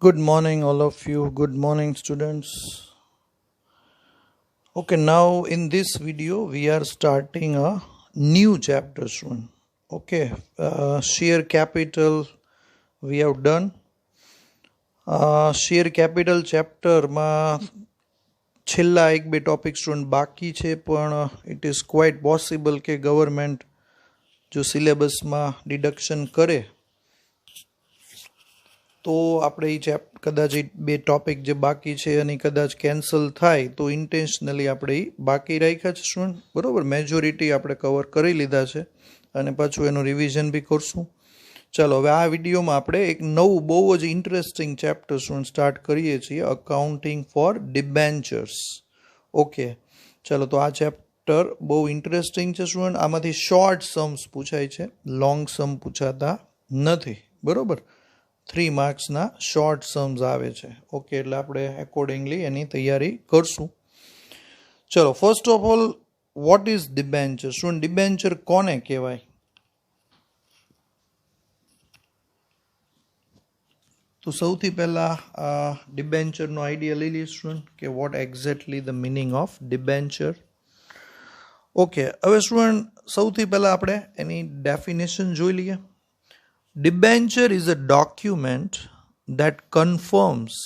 Good morning, all of you. Good morning, students. Okay, now in this video, we are starting a new chapter soon. Okay, share capital we have done. Share capital chapter માં છેલ્લા એક બે topic student બાકી છે, પણ it is quite possible કે government જો સિલેબસમાં deduction કરે તો આપણે એ કદાચ બે ટોપિક જે બાકી છે અને કદાચ કેન્સલ થાય તો ઇન્ટેન્શનલી આપણે એ બાકી રાખ્યા છે સ્ટુડન્ટ, બરાબર. મેજોરિટી આપણે કવર કરી લીધા છે અને પાછું એનું રિવિઝન બી કરશું. ચાલો હવે આ વિડીયોમાં આપણે એક નવું બહુ જ ઇન્ટરેસ્ટિંગ ચેપ્ટર સ્ટુડન્ટ સ્ટાર્ટ કરીએ છીએ, અકાઉન્ટિંગ ફોર ડિબેન્ચર્સ. ઓકે, ચાલો તો આ ચેપ્ટર બહુ ઇન્ટરેસ્ટિંગ છે સ્ટુડન્ટ. આમાંથી શોર્ટ સમ્સ પૂછાય છે, લોંગ સમ પૂછાતા નથી, બરાબર. 3 માર્ક્સના શોર્ટ સમ્સ આવે છે. ઓકે, એટલે આપણે એકોર્ડિંગલી એની તૈયારી કરશું. ચલો, first of all, what is debenture? શું ડિબેન્ચર કોને કહેવાય? તો સૌથી પહેલા ડિબેન્ચરનો આઈડિયા લઈ લઈએ સ્ટુડન્ટ કે vote exactly the meaning of debenture. Okay, હવે સ્ટુડન્ટ સૌથી પહેલા આપણે એની ડેફિનેશન જોઈ લઈએ. Debenture is a document that confirms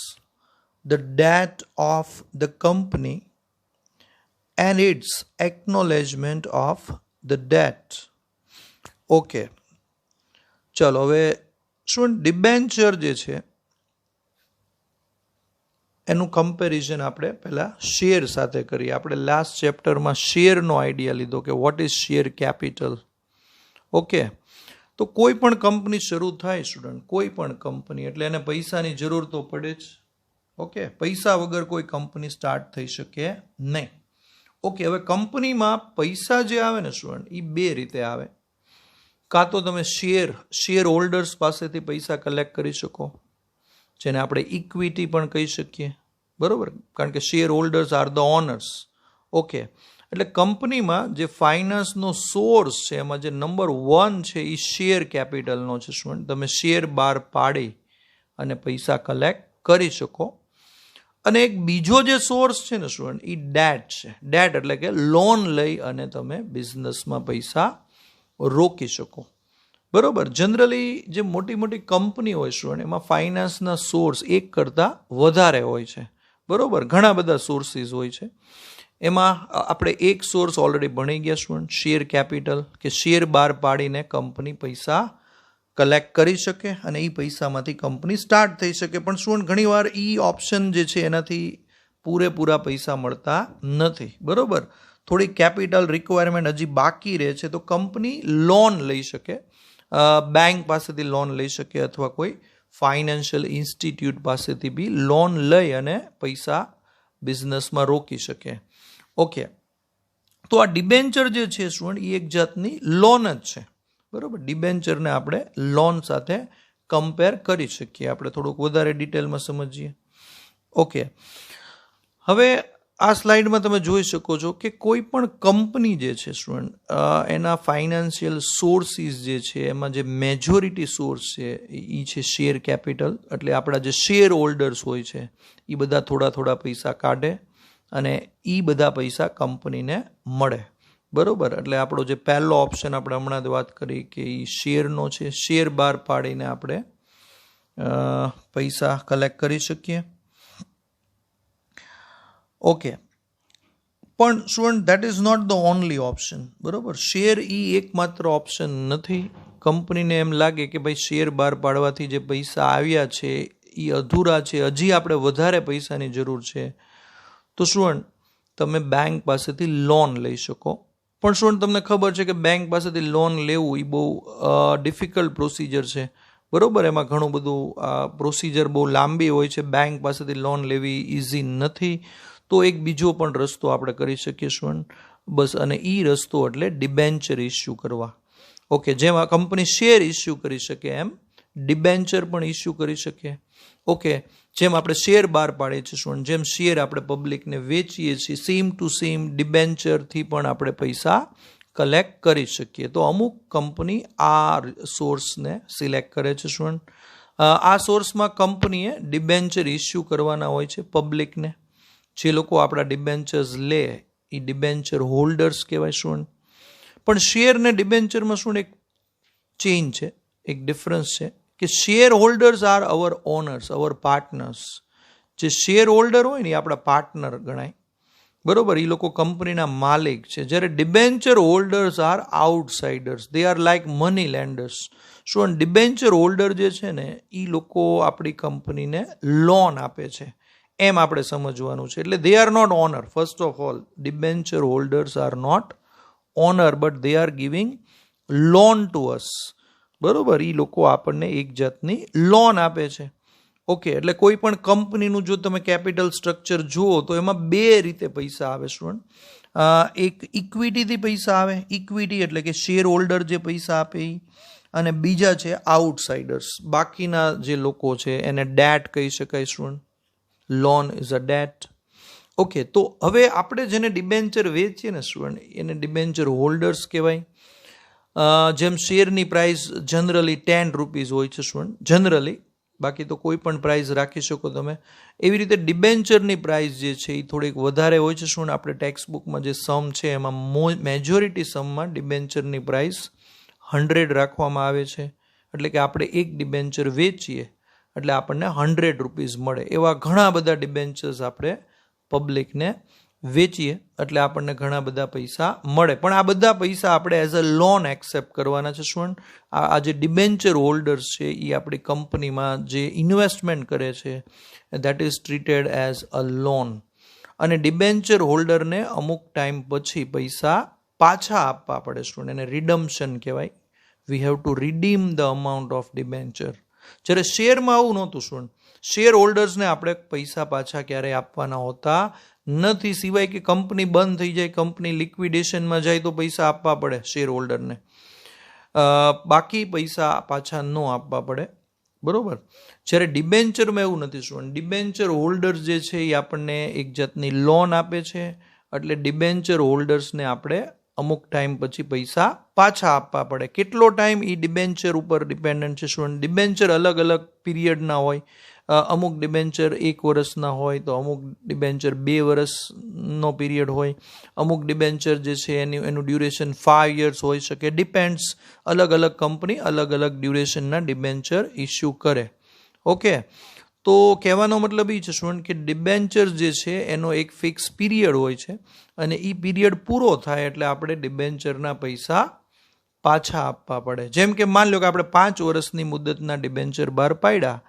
the debt of the company and its acknowledgement of the debt. Okay. ચલો હવે શું ડિબેન્ચર જે છે એનું કમ્પેરિઝન આપણે પહેલા શેર સાથે કરીએ. આપણે લાસ્ટ ચેપ્ટરમાં શેરનો આઈડિયા લીધો કે what is share capital. Okay, તો કોઈ પણ કંપની શરૂ થાય સ્ટુડન્ટ, કોઈ પણ કંપની, એટલે એને પૈસાની જરૂર તો પડે જ. ઓકે, પૈસા વગર કોઈ કંપની સ્ટાર્ટ થઈ શકે નહીં. ઓકે, હવે કંપનીમાં પૈસા જે આવે ને સ્ટુડન્ટ, એ બે રીતે આવે. કાં તો તમે શેર હોલ્ડર્સ પાસેથી પૈસા કલેક્ટ કરી શકો, જેને આપણે ઇક્વિટી પણ કહી શકીએ, બરાબર, કારણ કે share holders are the owners. Okay, એટલે કંપનીમાં જે ફાઇનાન્સનો સોર્સ છે એમાં જે નંબર 1 છે એ શેર કેપિટલનો છે સ્ટુડન્ટ. તમે શેર બહાર પાડી અને પૈસા કલેક્ટ કરી શકો. અને એક બીજો જે સોર્સ છે ને સ્ટુડન્ટ, એ ડેટ છે. ડેટ એટલે કે લોન લઈ અને તમે બિઝનેસમાં પૈસા રોકી શકો, બરોબર. જનરલી જે મોટી મોટી કંપની હોય સ્ટુડન્ટ, એમાં ફાઇનાન્સના સોર્સ એક કરતાં વધારે હોય છે, બરોબર. ઘણા બધા સોર્સિસ હોય છે. એમાં આપણે એક સોર્સ ઓલરેડી ભણી ગયા સ્ટુડન્ટ, શેર કેપિટલ, કે શેર બહાર પાડીને કંપની પૈસા કલેક્ટ કરી શકે અને એ પૈસામાંથી કંપની સ્ટાર્ટ થઈ શકે. પણ સ્ટુડન્ટ ઘણીવાર એ ઓપ્શન જે છે એનાથી પૂરેપૂરા પૈસા મળતા નથી, બરોબર. થોડી કેપિટલ રિક્વાયરમેન્ટ હજી બાકી રહે છે, તો કંપની લોન લઈ શકે, બેંક પાસેથી લોન લઈ શકે અથવા કોઈ ફાઇનાન્શિયલ ઇન્સ્ટિટ્યૂટ પાસેથી બી લોન લઈ અને પૈસા બિઝનેસમાં રોકી શકે. ઓકે, તો આ ડિબેન્ચર જે છે સ્ટુડન્ટ, એ એક જાતની લોન જ છે, બરાબર. ડિબેન્ચરને આપણે લોન સાથે કમ્પેર કરી શકીએ. આપણે થોડુંક વધારે ડિટેલમાં સમજીએ. ઓકે, હવે આ સ્લાઇડમાં તમે જોઈ શકો છો કે કોઈ પણ કંપની જે છે સ્ટુડન્ટ, એના ફાઇનાન્શિયલ સોર્સિસ જે છે એમાં જે મેજોરિટી સોર્સ છે એ છે શેર કેપિટલ. એટલે આપણા જે શેર હોલ્ડર્સ હોય છે એ બધા થોડા થોડા પૈસા કાઢે અને એ બધા પૈસા કંપનીને મળે, બરોબર. એટલે આપણો જે પહેલો ઓપ્શન આપણે હમણાં જ વાત કરી કે એ શેરનો છે, શેર બહાર પાડીને આપણે પૈસા કલેક્ટ કરી શકીએ. ઓકે, પણ student that is not the only option, બરોબર. શેર એ એકમાત્ર ઓપ્શન નથી. કંપનીને એમ લાગે કે ભાઈ શેર બહાર પાડવાથી જે પૈસા આવ્યા છે એ અધૂરા છે, હજી આપણે વધારે પૈસાની જરૂર છે, તો સ્ટુડન્ટ તમે બેંક પાસેથી લોન લઈ શકો. પણ સ્ટુડન્ટ તમને ખબર છે કે બેંક પાસેથી લોન લેવું એ બહુ ડિફિકલ્ટ પ્રોસિજર છે, બરોબર. એમાં ઘણું બધું પ્રોસિજર બહુ લાંબી હોય છે. બેંક પાસેથી લોન લેવી ઇઝી નથી. તો એક બીજો પણ રસ્તો આપણે કરી શકીએ સ્ટુડન્ટ, બસ. અને એ રસ્તો એટલે ડિબેન્ચર ઇસ્યુ કરવા. ઓકે, જેમ આ કંપની શેર ઇસ્યુ કરી શકે એમ ડિબેન્ચર પણ ઇસ્યુ કરી શકે. ઓકે, જેમ આપણે શેર બહાર પાડીએ છીએ સ્ટુડન્ટ, જેમ શેર આપણે પબ્લિકને વેચીએ છીએ, સેમ ટુ સેમ ડિબેન્ચરથી પણ આપણે પૈસા કલેક્ટ કરી શકીએ. તો અમુક કંપની આ સોર્સને સિલેક્ટ કરે છે સ્ટુડન્ટ. આ સોર્સમાં કંપનીએ ડિબેન્ચર ઇસ્યુ કરવાના હોય છે પબ્લિકને. જે લોકો આપણા ડિબેન્ચર્સ લે એ ડિબેન્ચર હોલ્ડર્સ કહેવાય સ્ટુડન્ટ. પણ શેર ને ડિબેન્ચરમાં શું એક ચેન્જ છે, એક ડિફરન્સ છે કે share holders are our owners, our partners. જે શેર હોલ્ડર હોય ને એ આપણા પાર્ટનર ગણાય, બરોબર, એ લોકો કંપનીના માલિક છે. જ્યારે debenture holders are outsiders, they are like money lenders. શું ડિબેન્ચર હોલ્ડર જે છે ને એ લોકો આપણી કંપનીને લોન આપે છે, એમ આપણે સમજવાનું છે. એટલે they are not owner. First of all, debenture holders are not owner but they are giving loan to us, બરોબર. એ લોકો આપણને એક જાતની લોન આપે છે. ઓકે, એટલે કોઈ પણ કંપનીનું જો તમે કેપિટલ સ્ટ્રક્ચર જુઓ તો એમાં બે રીતે પૈસા આવે સ્ટુડન્ટ. એક ઇક્વિટીથી પૈસા આવે, ઇક્વિટી એટલે કે શેર હોલ્ડર જે પૈસા આપે એ, અને બીજા છે આઉટસાઇડર્સ, બાકીના જે લોકો છે એને ડેટ કહી શકાય student. Loan is a date. Okay, તો હવે આપણે જેને ડિબેન્ચર વેચીએ ને સ્ટુડન્ટ એને ડિબેન્ચર હોલ્ડર્સ કહેવાય. જેમ શેરની પ્રાઇસ જનરલી 10 રૂપીઝ હોય છે સ્ટુડન્ટ, જનરલી, બાકી તો કોઈ પણ પ્રાઇસ રાખી શકો તમે. એવી રીતે ડિબેન્ચરની પ્રાઇસ જે છે એ થોડીક વધારે હોય છે સ્ટુડન્ટ. આપણે ટેક્સ્ટ બુકમાં જે સમ છે એમાં મેજોરિટી સમમાં ડિબેન્ચરની પ્રાઇસ 100 રાખવામાં આવે છે. એટલે કે આપણે એક ડિબેન્ચર વેચીએ એટલે આપણને 100 રૂપીઝ મળે. એવા ઘણા બધા ડિબેન્ચર્સ આપણે પબ્લિકને વેચીએ એટલે આપણને ઘણા બધા પૈસા મળે. પણ આ બધા પૈસા આપણે એઝ અ લોન એક્સેપ્ટ કરવાના છે સ્ટુડન્ટ. આ જે ડિબેન્ચર હોલ્ડર્સ છે એ આપણી કંપનીમાં જે ઇન્વેસ્ટમેન્ટ કરે છે that is treated as a loan. અને ડિબેન્ચર હોલ્ડરને અમુક ટાઈમ પછી પૈસા પાછા આપવા પડે સ્ટુડન્ટ, એને રિડમ્પશન કહેવાય. We have to redeem the amount of debenture. જ્યારે શેરમાં આવું નહોતું સ્ટુડન્ટ. શેર હોલ્ડર્સને આપણે પૈસા પાછા ક્યારેય આપવાના હોતા નથી, સિવાય કે કંપની બંધ થઈ જાય, કંપની લિક્વિડેશનમાં જાય તો પૈસા આપવા પડે શેર હોલ્ડરને. બાકી પૈસા પાછા ન આપવા પડે, બરોબર. જ્યારે ડિબેન્ચરમાં એવું નથી સ્ટુડન્ટ. ડિબેન્ચર હોલ્ડર્સ જે છે એ આપણને એક જાતની લોન આપે છે, એટલે ડિબેન્ચર હોલ્ડર્સને આપણે અમુક ટાઈમ પછી પૈસા પાછા આપવા પડે. કેટલો ટાઈમ એ ડિબેન્ચર ઉપર ડિપેન્ડન્ટ છે સ્ટુડન્ટ. ડિબેન્ચર અલગ અલગ પીરિયડના હોય. અમુક ડિબેન્ચર 1 વર્ષના હોય તો અમુક ડિબેન્ચર 2 વર્ષનો પીરિયડ હોય. અમુક ડિબેન્ચર જે છે એનું ડ્યુરેશન 5 years હોઈ શકે. ડિપેન્ડ્સ, અલગ અલગ કંપની અલગ અલગ ડ્યુરેશનના ડિબેન્ચર ઇસ્યુ કરે. ઓકે, તો કહેવાનો મતલબ એ છે સ્ટુડન્ટ કે ડિબેન્ચર જે છે એનો એક ફિક્સ પીરિયડ હોય છે અને એ પીરિયડ પૂરો થાય એટલે આપણે ડિબેન્ચરના પૈસા પાછા આપવા પડે. જેમ કે માન લો કે આપણે 5 વર્ષની મુદતના ડિબેન્ચર બહાર પાડ્યા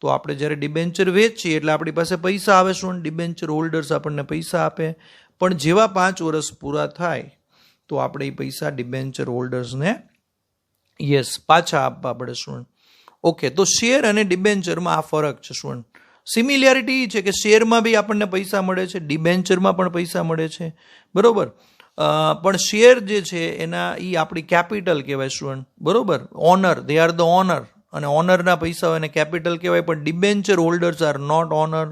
તો આપણે જ્યારે ડિબેન્ચર વેચીએ એટલે આપણી પાસે પૈસા આવે સ્ટુડન્ટ. ડિબેન્ચર હોલ્ડર્સ આપણને પૈસા આપે. પણ જેવા 5 વર્ષ પૂરા થાય તો આપણે એ પૈસા ડિબેન્ચર હોલ્ડર્સને પાછા આપવા પડે સ્ટુડન્ટ. ઓકે, તો શેર અને ડિબેન્ચરમાં આ ફરક છે સ્ટુડન્ટ. સિમિલિયરિટી એ છે કે શેરમાં બી આપણને પૈસા મળે છે, ડિબેન્ચરમાં પણ પૈસા મળે છે, બરોબર. પણ શેર જે છે એના એ આપણી કેપિટલ કહેવાય સ્ટુડન્ટ, બરોબર. Owner, they are the owner, અને ઓનરના પૈસા હોય એને કેપિટલ કહેવાય. પણ debenture holders are not owner.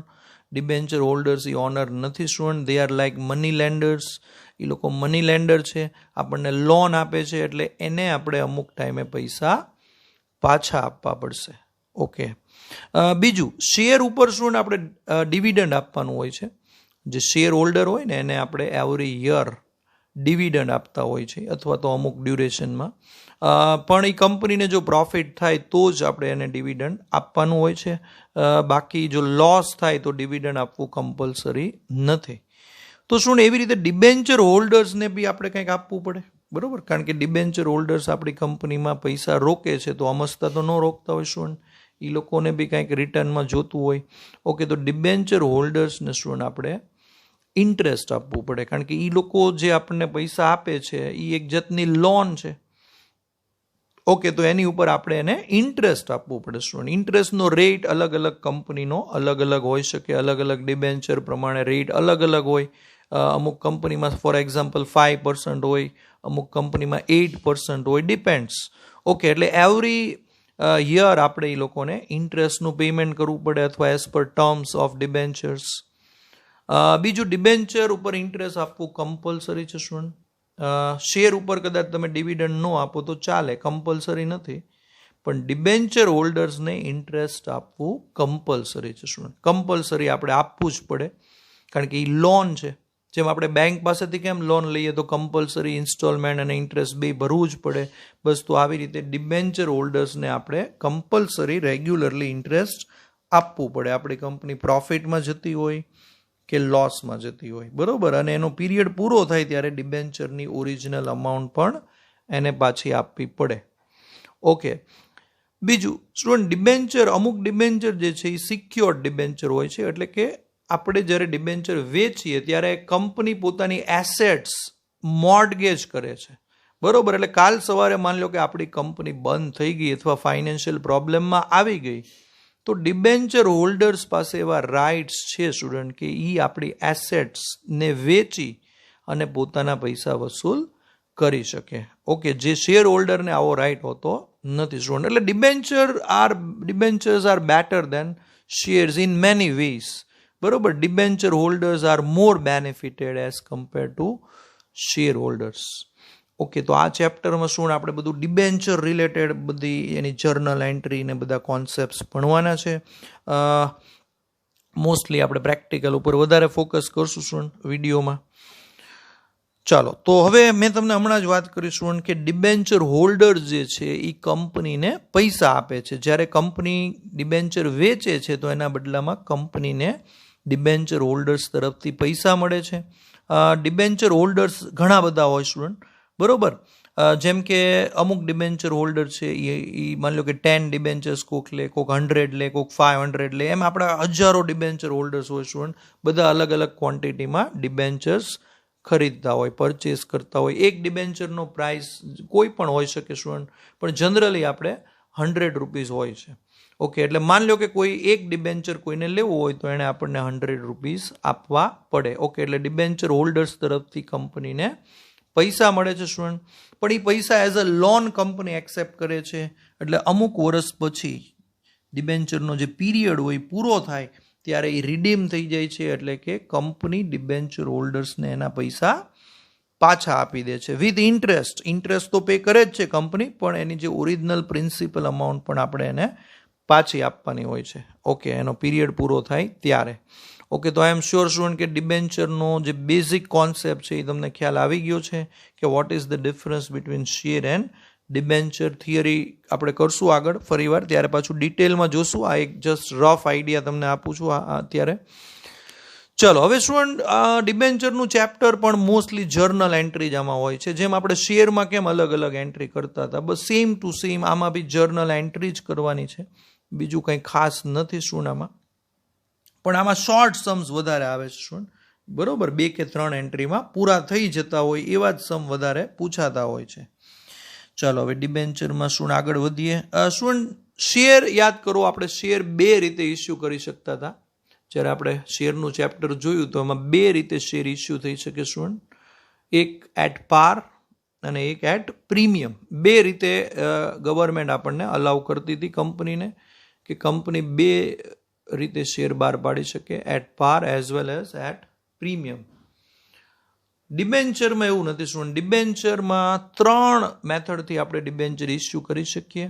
Debenture holders એ ઓનર નથી student. They are like money lenders. એ લોકો મની લેન્ડર છે, આપણને લોન આપે છે એટલે એને આપણે અમુક ટાઈમે પૈસા પાછા આપવા પડશે. ઓકે, બીજું શેર ઉપર સ્ટુડન્ટ આપણે ડિવિડન્ડ આપવાનું હોય છે. જે શેર હોલ્ડર હોય ને એને આપણે એવરી યર ડિવિડન્ડ આપતા હોય છે અથવા તો અમુક ડ્યુરેશનમાં. પણ એ કંપનીને જો પ્રોફિટ થાય તો જ આપણે એને ડિવિડન્ડ આપવાનું હોય છે. બાકી જો લોસ થાય તો ડિવિડન્ડ આપવું કમ્પલસરી નથી. તો શું એવી રીતે ડિબેન્ચર હોલ્ડર્સને બી આપણે કંઈક આપવું પડે, બરોબર. કારણ કે ડિબેન્ચર હોલ્ડર્સ આપણી કંપનીમાં પૈસા રોકે છે તો અમસ્તા તો ન રોકતા હોય સ્ટુડન્ટ. એ લોકોને બી કંઈક રિટર્નમાં જોતું હોય. ઓકે, તો ડિબેન્ચર હોલ્ડર્સને સ્ટુડન્ટ આપણે ઇન્ટરેસ્ટ આપવું પડે. કારણ કે એ લોકો જે આપણને પૈસા આપે છે એ એક જાતની લોન છે. ઓકે, તો એની ઉપર આપણે એને ઇન્ટરેસ્ટ આપવું પડે સ્ટુડન્ટ. ઇન્ટરેસ્ટનો રેટ અલગ અલગ કંપનીનો અલગ અલગ હોઈ શકે. અલગ અલગ ડિબેન્ચર પ્રમાણે રેટ અલગ અલગ હોય. અમુક કંપનીમાં ફોર એક્ઝામ્પલ 5% હોય, અમુક કંપનીમાં 8% હોય, ડિપેન્ડ્સ. ઓકે, એટલે એવરી યર આપણે એ લોકોને ઇન્ટરેસ્ટનું પેમેન્ટ કરવું પડે અથવા as per terms of debentures. બીજું, ડિબેન્ચર ઉપર ઇન્ટરેસ્ટ આપવું કમ્પલસરી છે સ્ટુડન્ટ. શેર ઉપર કદાચ તમે ડિવિડન્ડ ન આપો તો ચાલે, કમ્પલસરી નથી. પણ ડિબેન્ચર હોલ્ડર્સને ઇન્ટરેસ્ટ આપવું કમ્પલસરી છે. સ્ટુડન્ટ કમ્પલસરી આપણે આપવું જ પડે, કારણ કે એ લોન છે. જેમ આપણે બેંક પાસેથી કેમ લોન લઈએ તો કમ્પલસરી ઇન્સ્ટોલમેન્ટ અને ઇન્ટરેસ્ટ બે ભરવું જ પડે, બસ તો આવી રીતે ડિબેન્ચર હોલ્ડર્સને આપણે કમ્પલસરી રેગ્યુલરલી ઇન્ટરેસ્ટ આપવું પડે. આપણી કંપની પ્રોફિટમાં જતી હોય કે લોસમાં જતી હોય, બરોબર. અને એનો પીરિયડ પૂરો થાય ત્યારે ડિબેન્ચરની ઓરિજિનલ અમાઉન્ટ પણ એને પાછી આપવી પડે. ઓકે. બીજું સ્ટુડન્ટ ડિબેન્ચર, અમુક ડિબેન્ચર જે છે એ સિક્યોર્ડ ડિબેન્ચર હોય છે, એટલે કે આપણે જ્યારે ડિબેન્ચર વેચીએ ત્યારે કંપની પોતાની એસેટ્સ મોર્ટગેજ કરે છે, બરોબર. એટલે કાલ સવારે માની લો કે આપણી કંપની બંધ થઈ ગઈ અથવા ફાઇનાન્શિયલ પ્રોબ્લેમમાં આવી ગઈ, તો ડિબેન્ચર હોલ્ડર્સ પાસે એવા રાઇટ્સ છે સ્ટુડન્ટ કે એ આપણી એસેટ્સને વેચી અને પોતાના પૈસા વસૂલ કરી શકે. ઓકે, જે શેર હોલ્ડરને આવો રાઇટ હોતો નથી સ્ટુડન્ટ. એટલે debentures are better than shares in many ways, બરોબર. Debenture holders are more benefited as compare to shareholders. Okay, તો આ ચેપ્ટરમાં શું આપણે બધું ડિબેન્ચર રિલેટેડ બધી એની જર્નલ એન્ટ્રી ને બધા કોન્સેપ્ટ્સ ભણવાના છે. મોસ્ટલી આપણે પ્રેક્ટિકલ ઉપર વધારે ફોકસ કરશું સ્ટુડન્ટ વિડીયોમાં. ચાલો, તો હવે મેં તમને હમણાં જ વાત કરી સ્ટુડન્ટ કે ડિબેન્ચર હોલ્ડર્સ જે છે એ કંપનીને પૈસા આપે છે. જ્યારે કંપની ડિબેન્ચર વેચે છે તો એના બદલામાં કંપનીને ડિબેન્ચર હોલ્ડર્સ તરફથી પૈસા મળે છે. ડિબેન્ચર હોલ્ડર્સ ઘણા બધા હોય સ્ટુડન્ટ, બરોબર. જેમ કે અમુક ડિબેન્ચર હોલ્ડર છે એ માની લો કે 10 ડિબેન્ચર્સ કોક લે, કોક 100 લે, કોક 500 લે, એમ આપણા હજારો ડિબેન્ચર હોલ્ડર્સ હોય સ્ટુડન્ટ. બધા અલગ અલગ ક્વોન્ટિટીમાં ડિબેન્ચર્સ ખરીદતા હોય, પરચેસ કરતા હોય. એક ડિબેન્ચરનો પ્રાઇસ કોઈ પણ હોઈ શકે સ્ટુડન્ટ, પણ જનરલી આપણે 100 રૂપીસ હોય છે. ઓકે, એટલે માની લો કે કોઈ એક ડિબેન્ચર કોઈને લેવું હોય તો એને આપણને 100 રૂપીસ આપવા પડે. ઓકે, એટલે ડિબેન્ચર હોલ્ડર્સ તરફથી કંપનીને પૈસા મળે છે સ્ટુડન્ટ. પણ એ પૈસા as a loan company accept કરે છે. એટલે અમુક વર્ષ પછી ડિબેન્ચરનો જે પીરિયડ હોય પૂરો થાય ત્યારે એ રિડીમ થઈ જાય છે. એટલે કે કંપની ડિબેન્ચર હોલ્ડર્સને એના પૈસા પાછા આપી દે છે વિથ ઇન્ટરેસ્ટ. ઇન્ટરેસ્ટ તો પે કરે જ છે કંપની, પણ એની જે ઓરિજિનલ પ્રિન્સિપલ અમાઉન્ટ પણ આપણે એને પાછી આપવાની હોય છે. ઓકે, એનો પીરિયડ પૂરો થાય ત્યારે. ઓકે, તો આઈ એમ શ્યોર સ્ટુડન્ટ કે ડિબેન્ચરનો જે બેઝિક કોન્સેપ્ટ છે એ તમને ખ્યાલ આવી ગયો છે કે what is the difference between share and debenture. Theory આપણે કરશું આગળ ફરીવાર, ત્યારે પાછું ડિટેલમાં જોશું. આ એક જસ્ટ રફ આઈડિયા તમને આપું છું અત્યારે. ચલો, હવે સ્ટુડન્ટ ડિબેન્ચરનું ચેપ્ટર પણ મોસ્ટલી જર્નલ એન્ટ્રી જ આમાં હોય છે. જેમ આપણે શેરમાં કેમ અલગ અલગ એન્ટ્રી કરતા હતા, બસ સેમ ટુ સેમ આમાં બી જર્નલ એન્ટ્રી જ કરવાની છે. બીજું કંઈ ખાસ નથી સ્ટુડન્ટ આમાં. પણ આમાં શોર્ટ સમ્સ વધારે આવે છે સ્ટુડન્ટ, બરોબર. 2 કે 3 એન્ટ્રીમાં પૂરા થઈ જતા હોય એવા જ સમ વધારે પૂછાતા હોય છે. ચાલો, હવે ડિબેન્ચરમાં સ્ટુડન્ટ આગળ વધીએ. સ્ટુડન્ટ શેર યાદ કરો, આપણે શેર 2 રીતે ઇસ્યુ કરી શકતા હતા. જ્યારે આપણે શેરનું ચેપ્ટર જોયું તો એમાં 2 રીતે શેર ઇસ્યુ થઈ શકે સ્ટુડન્ટ. એક એટ પાર અને એક એટ પ્રીમિયમ. 2 રીતે ગવર્મેન્ટ આપણને અલાઉ કરતી હતી કંપનીને કે કંપની 2 રીતે શેર બહાર પાડી શકે, at par as well as at premium. ડિબેન્ચરમાં એવું નથી સ્ટુડન્ટ. ડિબેન્ચરમાં 3 મેથડથી આપણે ડિબેન્ચર ઇસ્યુ કરી શકીએ.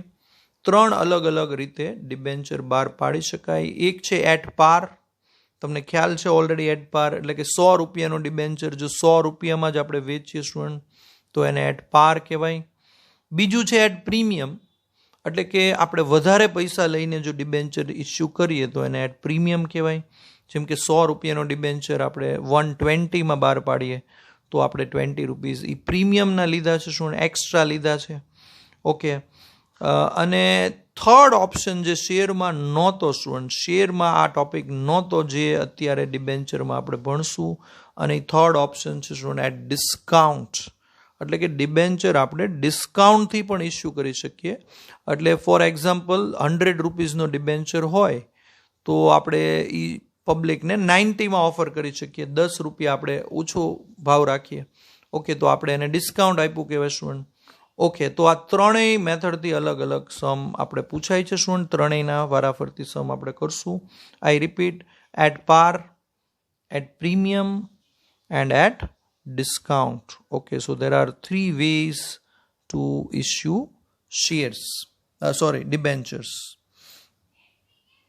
3 અલગ અલગ રીતે ડિબેન્ચર બહાર પાડી શકાય. એક છે એટ પાર. તમને ખ્યાલ છે ઓલરેડી એટ પાર એટલે કે 100 રૂપિયાનો ડિબેન્ચર જો 100 રૂપિયામાં જ આપણે વેચીએ સ્ટુડન્ટ તો એને એટ પાર કહેવાય. બીજું છે એટ પ્રીમિયમ, એટલે કે આપણે વધારે પૈસા લઈને જો ડિબેન્ચર ઇસ્યુ કરીએ તો એને એટ પ્રીમિયમ કહેવાય. જેમ કે 100 રૂપિયાનો ડિબેન્ચર આપણે 120માં બહાર પાડીએ તો આપણે 20 રૂપીસ એ પ્રીમિયમના લીધા છે સ્ટુડન્ટ, એક્સ્ટ્રા લીધા છે. ઓકે, અને થર્ડ ઓપ્શન જે શેરમાં નહોતો સ્ટુડન્ટ, શેરમાં આ ટોપિક નહોતો જે અત્યારે ડિબેન્ચરમાં આપણે ભણશું. અને થર્ડ ઓપ્શન છે સ્ટુડન્ટ એટ ડિસ્કાઉન્ટ, એટલે કે ડિબેન્ચર આપણે ડિસ્કાઉન્ટથી પણ ઇસ્યુ કરી શકીએ. એટલે ફોર એક્ઝામ્પલ 100 રૂપીસનો ડિબેન્ચર હોય તો આપણે એ પબ્લિકને 90માં ઓફર કરી શકીએ. 10 રૂપિયા આપણે ઓછો ભાવ રાખીએ. ઓકે, તો આપણે એને ડિસ્કાઉન્ટ આપ્યું કહેવાય સ્ટુડન્ટ. ઓકે, તો આ ત્રણેય મેથડથી અલગ અલગ સમ આપણે પૂછાય છે સ્ટુડન્ટ. ત્રણેયના વારાફરતી સમ આપણે કરશું. I repeat, at par, at premium and at discount. Okay, so there are 3 ways to issue shares. Sorry debentures.